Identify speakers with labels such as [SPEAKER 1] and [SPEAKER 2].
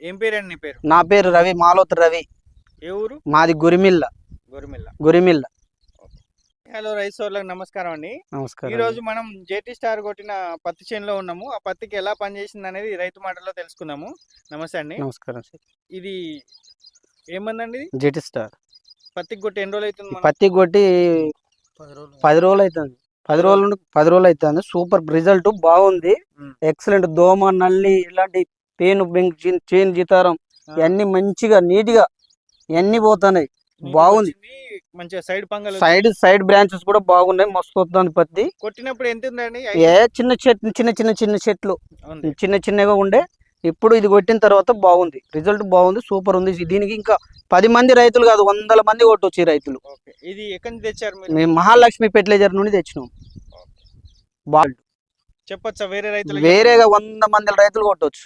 [SPEAKER 1] ఏం పేరండి నీ పేరు?
[SPEAKER 2] నా పేరు రవి, మాలోత్ రవి.
[SPEAKER 1] ఏ ఊరు?
[SPEAKER 2] మాది గురిమిల్ల. గురిమిల్ల.
[SPEAKER 1] హలో రైతు సోదరులకు నమస్కారం అండి.
[SPEAKER 2] నమస్కారం.
[SPEAKER 1] ఈ రోజు మనం జేటీ స్టార్ కొట్టిన పత్తి చేనులో ఉన్నాము. ఆ పత్తికి ఎలా పనిచేసింది అనేది రైతు మాటల్లో తెలుసుకుందాము. నమస్తే అండి.
[SPEAKER 2] నమస్కారం.
[SPEAKER 1] ఇది ఏమందండి?
[SPEAKER 2] జేటీ స్టార్
[SPEAKER 1] పత్తికి కొట్టి ఎన్ని రోజులు అవుతుంది?
[SPEAKER 2] పత్తి కొట్టి 10 రోజులు అవుతుంది. 10 రోజులు అవుతుంది. సూపర్ రిజల్ట్ బాగుంది. ఎక్సలెంట్. దోమ, నల్లి ఇలాంటి పేను, చేను జీతారం ఇవన్నీ మంచిగా నీట్ గా ఇవన్నీ పోతున్నాయి. బాగుంది.
[SPEAKER 1] మంచిగా సైడ్ పంగలు,
[SPEAKER 2] సైడ్ బ్రాంచెస్ కూడా బాగున్నాయి. మస్తు వస్తుంది పత్తి.
[SPEAKER 1] కొట్టినప్పుడు ఎంత ఉందండి?
[SPEAKER 2] చిన్న చెట్లు చిన్న చిన్నగా ఉండే. ఇప్పుడు ఇది కొట్టిన తర్వాత బాగుంది. రిజల్ట్ బాగుంది. సూపర్ ఉంది. దీనికి ఇంకా 10 మంది రైతులు కాదు, 100 మంది కొట్టొచ్చు ఈ రైతులు.
[SPEAKER 1] ఇది ఎక్కడి నుంచి తెచ్చారు?
[SPEAKER 2] మేము మహాలక్ష్మి ఫెర్టిలైజర్ నుండి తెచ్చినాం.
[SPEAKER 1] చెప్పొచ్చా వేరే రైతులు?
[SPEAKER 2] వేరేగా 100 మంది రైతులు కొట్టొచ్చు.